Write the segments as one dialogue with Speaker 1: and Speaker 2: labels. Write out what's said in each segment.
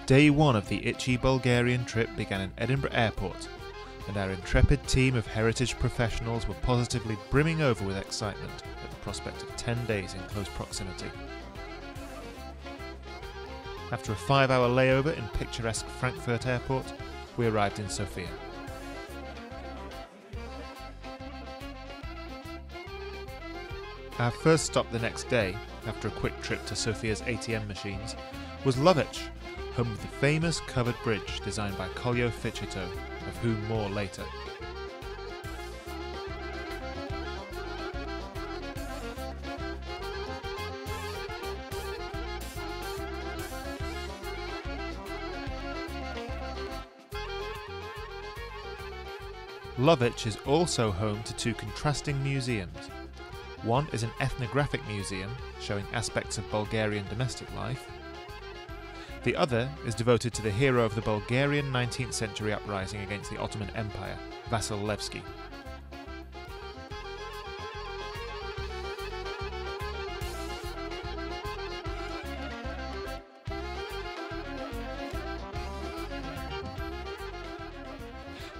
Speaker 1: Day one of the ICHI Bulgarian trip began in Edinburgh Airport, and our intrepid team of heritage professionals were positively brimming over with excitement at the prospect of 10 days in close proximity. After a 5-hour layover in picturesque Frankfurt Airport, we arrived in Sofia. Our first stop the next day, after a quick trip to Sofia's ATM machines, was Lovech, home of the famous covered bridge designed by Kolyo Fichito, of whom more later. Lovech is also home to two contrasting museums. One is an ethnographic museum showing aspects of Bulgarian domestic life. The other is devoted to the hero of the Bulgarian 19th century uprising against the Ottoman Empire, Vasil Levski.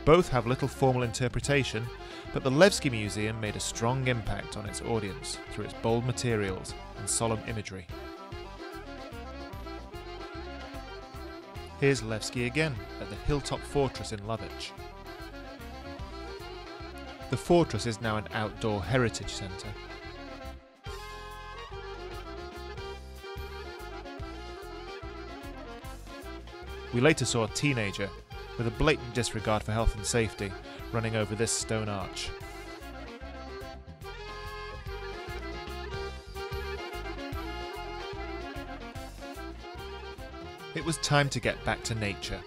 Speaker 1: Both have little formal interpretation, but the Levski Museum made a strong impact on its audience through its bold materials and solemn imagery. Here's Levski again at the hilltop fortress in Lovech. The fortress is now an outdoor heritage centre. We later saw a teenager, with a blatant disregard for health and safety, running over this stone arch. It was time to get back to nature.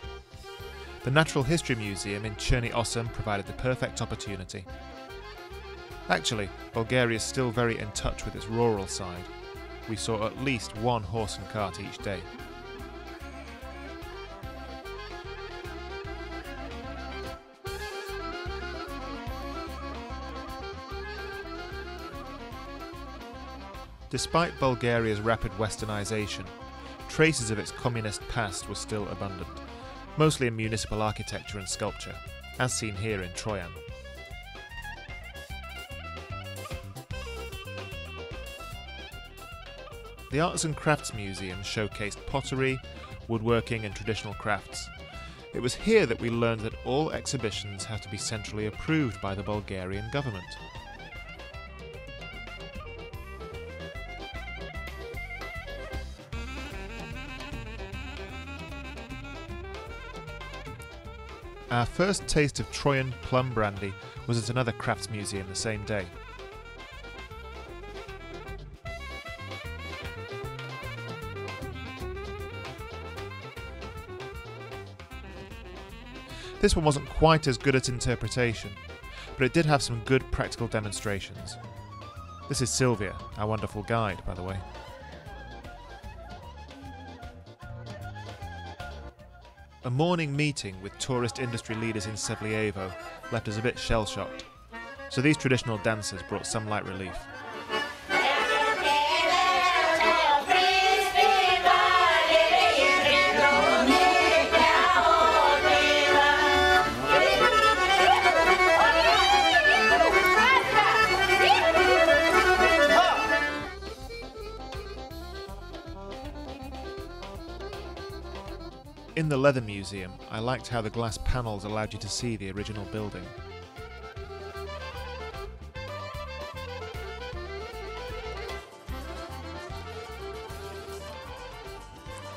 Speaker 1: The Natural History Museum in Cherny Osem provided the perfect opportunity. Actually, Bulgaria is still very in touch with its rural side. We saw at least one horse and cart each day. Despite Bulgaria's rapid westernization, traces of its communist past were still abundant, mostly in municipal architecture and sculpture, as seen here in Troyan. The Arts and Crafts Museum showcased pottery, woodworking and traditional crafts. It was here that we learned that all exhibitions have to be centrally approved by the Bulgarian government. Our first taste of Troyan plum brandy was at another crafts museum the same day. This one wasn't quite as good at interpretation, but it did have some good practical demonstrations. This is Sylvia, our wonderful guide, by the way. A morning meeting with tourist industry leaders in Sevlievo left us a bit shell-shocked, so these traditional dances brought some light relief. In the Leather Museum, I liked how the glass panels allowed you to see the original building.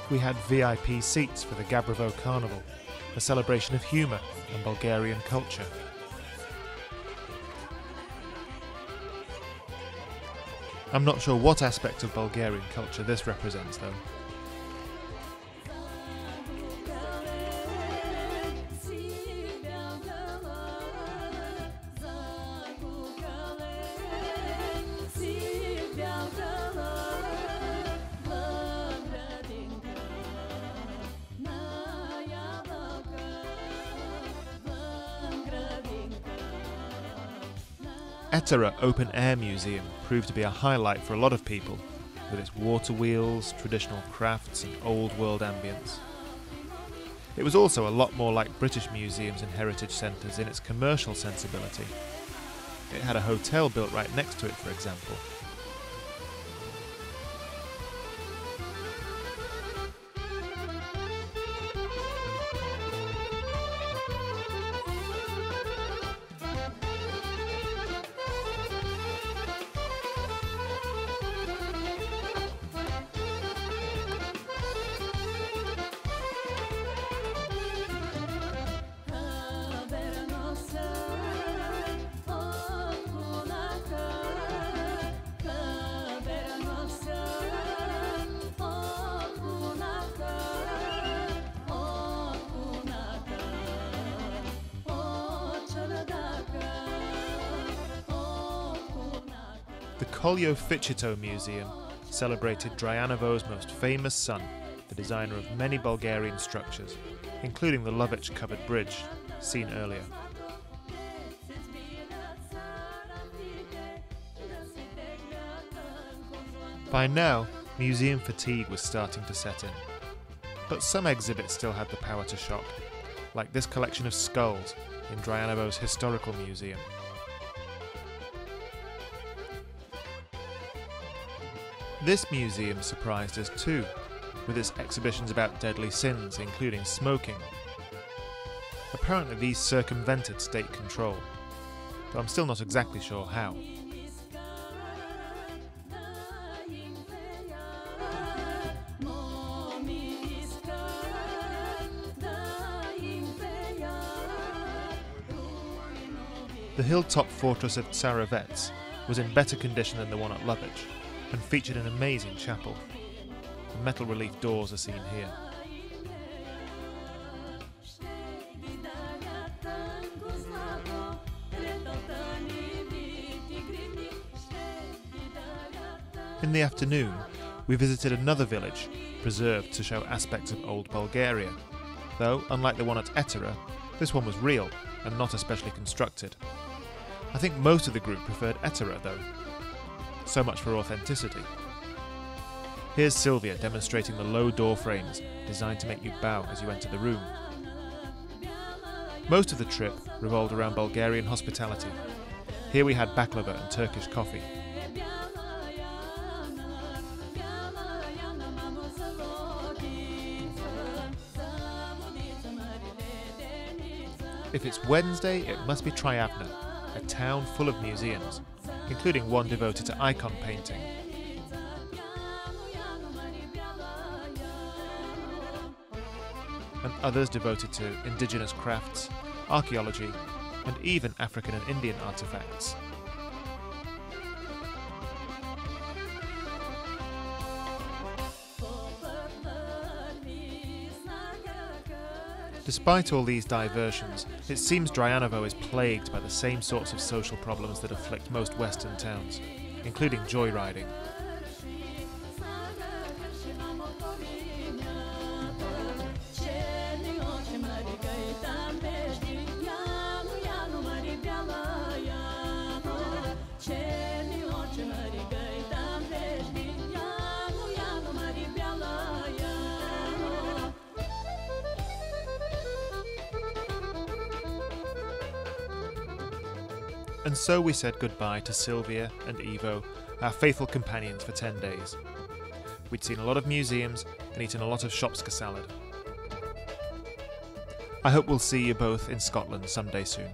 Speaker 1: We had VIP seats for the Gabrovo carnival, a celebration of humour and Bulgarian culture. I'm not sure what aspect of Bulgarian culture this represents though. Etar Open Air Museum proved to be a highlight for a lot of people, with its water wheels, traditional crafts and old world ambience. It was also a lot more like British museums and heritage centres in its commercial sensibility. It had a hotel built right next to it, for example. The Kolyo Museum celebrated Dryanovo's most famous son, the designer of many Bulgarian structures, including the Lovech covered bridge, seen earlier. By now, museum fatigue was starting to set in, but some exhibits still had the power to shock, like this collection of skulls in Dryanovo's historical museum. This museum surprised us too, with its exhibitions about deadly sins, including smoking. Apparently these circumvented state control, though I'm still not exactly sure how. The hilltop fortress of Tsarovets was in better condition than the one at Lovech, and featured an amazing chapel. The metal relief doors are seen here. In the afternoon, we visited another village, preserved to show aspects of old Bulgaria, though, unlike the one at Etar, this one was real and not especially constructed. I think most of the group preferred Etar though. So much for authenticity. Here's Sylvia demonstrating the low door frames designed to make you bow as you enter the room. Most of the trip revolved around Bulgarian hospitality. Here we had baklava and Turkish coffee. If it's Wednesday, it must be Troyan, a town full of museums, including one devoted to icon painting. And others devoted to indigenous crafts, archaeology, and even African and Indian artifacts. Despite all these diversions, it seems Dryanovo is plagued by the same sorts of social problems that afflict most Western towns, including joyriding. And so we said goodbye to Sylvia and Ivo, our faithful companions for 10 days. We'd seen a lot of museums and eaten a lot of Shopska salad. I hope we'll see you both in Scotland someday soon.